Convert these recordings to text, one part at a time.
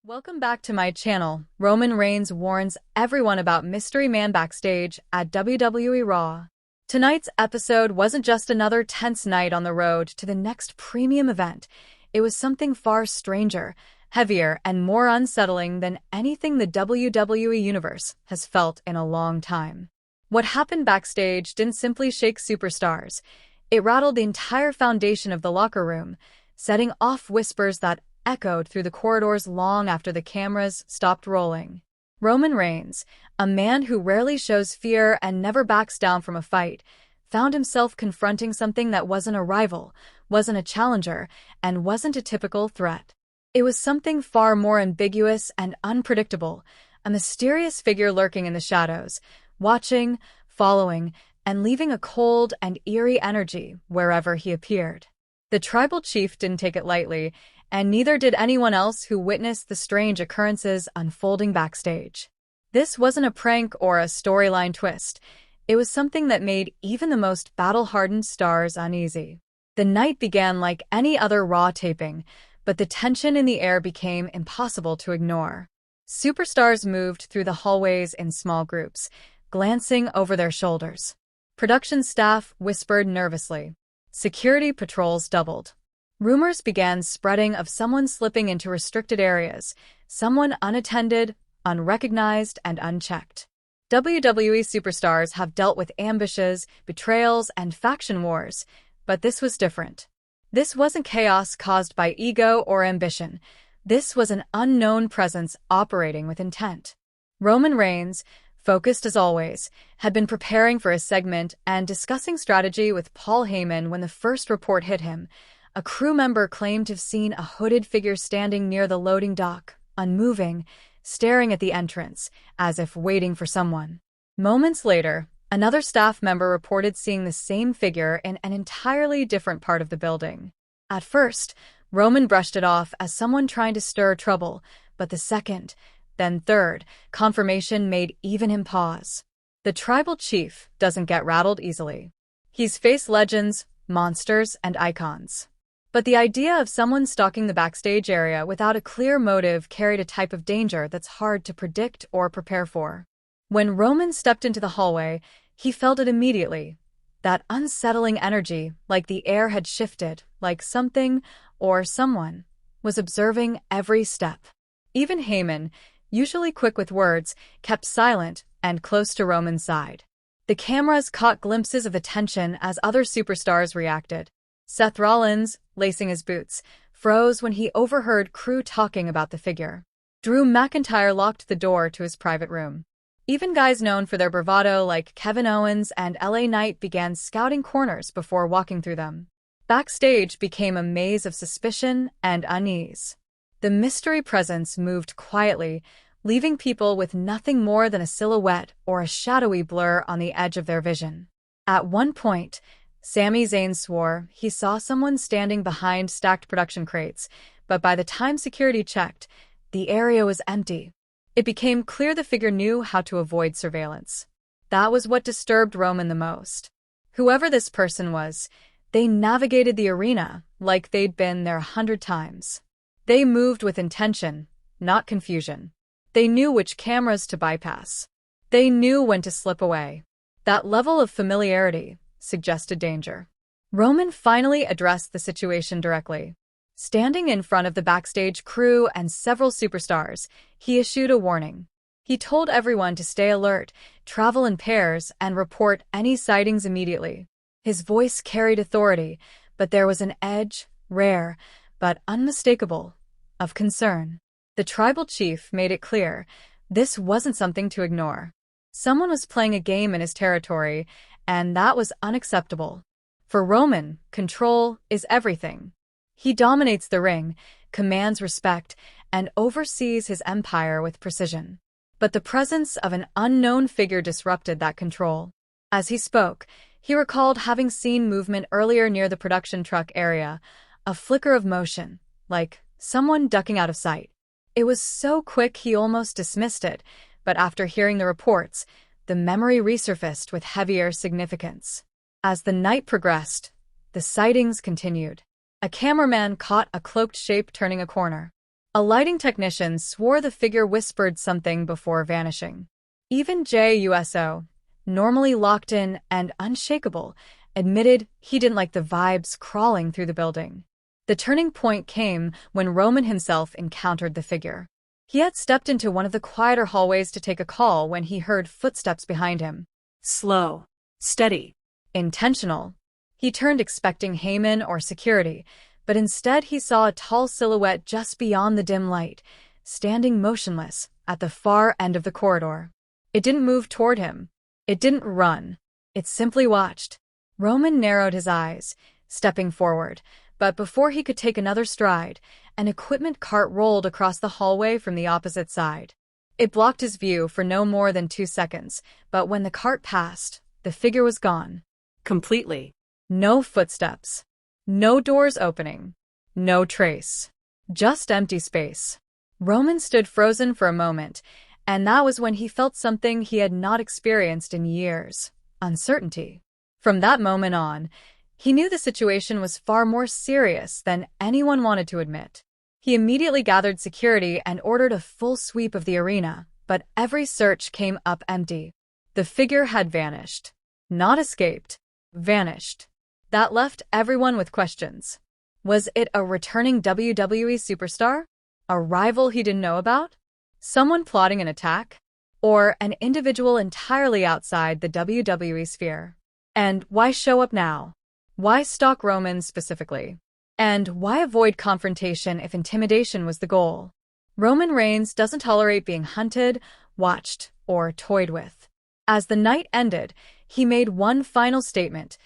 Welcome back to my channel. Roman Reigns warns everyone about Mystery Man backstage at WWE Raw. Tonight's episode wasn't just another tense night on the road to the next premium event. It was something far stranger, heavier, and more unsettling than anything the WWE Universe has felt in a long time. What happened backstage didn't simply shake superstars. It rattled the entire foundation of the locker room, setting off whispers that echoed through the corridors long after the cameras stopped rolling. Roman Reigns, a man who rarely shows fear and never backs down from a fight, found himself confronting something that wasn't a rival, wasn't a challenger, and wasn't a typical threat. It was something far more ambiguous and unpredictable, a mysterious figure lurking in the shadows, watching, following, and leaving a cold and eerie energy wherever he appeared. The tribal chief didn't take it lightly, and neither did anyone else who witnessed the strange occurrences unfolding backstage. This wasn't a prank or a storyline twist. It was something that made even the most battle-hardened stars uneasy. The night began like any other Raw taping, but the tension in the air became impossible to ignore. Superstars moved through the hallways in small groups, glancing over their shoulders. Production staff whispered nervously. Security patrols doubled. Rumors began spreading of someone slipping into restricted areas, someone unattended, unrecognized, and unchecked. WWE superstars have dealt with ambushes, betrayals, and faction wars, but this was different. This wasn't chaos caused by ego or ambition. This was an unknown presence operating with intent. Roman Reigns, focused as always, had been preparing for his segment and discussing strategy with Paul Heyman when the first report hit him. A crew member claimed to have seen a hooded figure standing near the loading dock, unmoving, staring at the entrance, as if waiting for someone. Moments later, another staff member reported seeing the same figure in an entirely different part of the building. At first, Roman brushed it off as someone trying to stir trouble, but the second, then third, confirmation made even him pause. The tribal chief doesn't get rattled easily. He's faced legends, monsters, and icons. But the idea of someone stalking the backstage area without a clear motive carried a type of danger that's hard to predict or prepare for. When Roman stepped into the hallway, he felt it immediately. That unsettling energy, like the air had shifted, like something or someone was observing every step. Even Heyman, usually quick with words, kept silent and close to Roman's side. The cameras caught glimpses of the tension as other superstars reacted. Seth Rollins, lacing his boots, froze when he overheard crew talking about the figure. Drew McIntyre locked the door to his private room. Even guys known for their bravado like Kevin Owens and LA Knight began scouting corners before walking through them. Backstage became a maze of suspicion and unease. The mystery presence moved quietly, leaving people with nothing more than a silhouette or a shadowy blur on the edge of their vision. At one point, Sami Zayn swore he saw someone standing behind stacked production crates, but by the time security checked, the area was empty. It became clear the figure knew how to avoid surveillance. That was what disturbed Roman the most. Whoever this person was, they navigated the arena like they'd been there 100 times. They moved with intention, not confusion. They knew which cameras to bypass. They knew when to slip away. That level of familiarity suggested danger. Roman finally addressed the situation directly. Standing in front of the backstage crew and several superstars, he issued a warning. He told everyone to stay alert, travel in pairs, and report any sightings immediately. His voice carried authority, but there was an edge, rare, but unmistakable, of concern. The tribal chief made it clear this wasn't something to ignore. Someone was playing a game in his territory, and that was unacceptable. For Roman, control is everything. He dominates the ring, commands respect, and oversees his empire with precision. But the presence of an unknown figure disrupted that control. As he spoke, he recalled having seen movement earlier near the production truck area, a flicker of motion, like someone ducking out of sight. It was so quick he almost dismissed it, but after hearing the reports, the memory resurfaced with heavier significance. As the night progressed, the sightings continued. A cameraman caught a cloaked shape turning a corner. A lighting technician swore the figure whispered something before vanishing. Even JUSO, normally locked in and unshakable, admitted he didn't like the vibes crawling through the building. The turning point came when Roman himself encountered the figure. He had stepped into one of the quieter hallways to take a call when he heard footsteps behind him. Slow. Steady. Intentional. He turned expecting Heyman or security, but instead he saw a tall silhouette just beyond the dim light, standing motionless at the far end of the corridor. It didn't move toward him. It didn't run. It simply watched. Roman narrowed his eyes, stepping forward, but before he could take another stride, an equipment cart rolled across the hallway from the opposite side. It blocked his view for no more than 2 seconds, but when the cart passed, the figure was gone. Completely. No footsteps. No doors opening. No trace. Just empty space. Roman stood frozen for a moment, and that was when he felt something he had not experienced in years: uncertainty. From that moment on, he knew the situation was far more serious than anyone wanted to admit. He immediately gathered security and ordered a full sweep of the arena, but every search came up empty. The figure had vanished. Not escaped. Vanished. That left everyone with questions. Was it a returning WWE superstar? A rival he didn't know about? Someone plotting an attack? Or an individual entirely outside the WWE sphere? And why show up now? Why stalk Roman specifically? And why avoid confrontation if intimidation was the goal? Roman Reigns doesn't tolerate being hunted, watched, or toyed with. As the night ended, he made one final statement,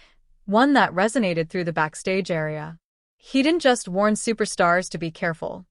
one that resonated through the backstage area. He didn't just warn superstars to be careful.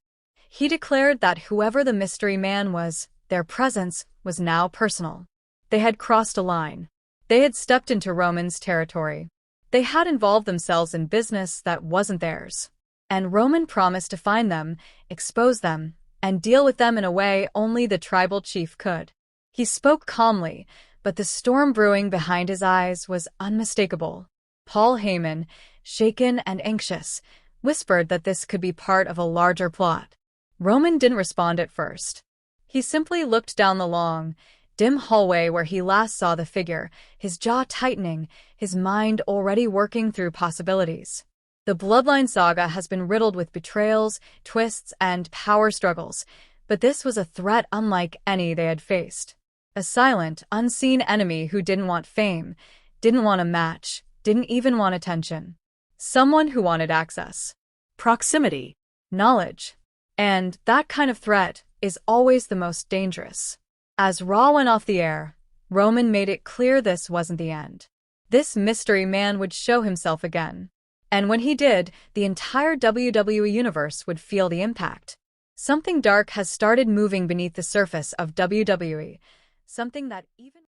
He declared that whoever the mystery man was, their presence was now personal. They had crossed a line. They had stepped into Roman's territory. They had involved themselves in business that wasn't theirs. And Roman promised to find them, expose them, and deal with them in a way only the tribal chief could. He spoke calmly, but the storm brewing behind his eyes was unmistakable. Paul Heyman, shaken and anxious, whispered that this could be part of a larger plot. Roman didn't respond at first. He simply looked down the long, dim hallway where he last saw the figure, his jaw tightening, his mind already working through possibilities. The Bloodline saga has been riddled with betrayals, twists, and power struggles, but this was a threat unlike any they had faced. A silent, unseen enemy who didn't want fame, didn't want a match, didn't even want attention. Someone who wanted access. Proximity. Knowledge. And that kind of threat is always the most dangerous. As Raw went off the air, Roman made it clear this wasn't the end. This mystery man would show himself again. And when he did, the entire WWE universe would feel the impact. Something dark has started moving beneath the surface of WWE. Something that even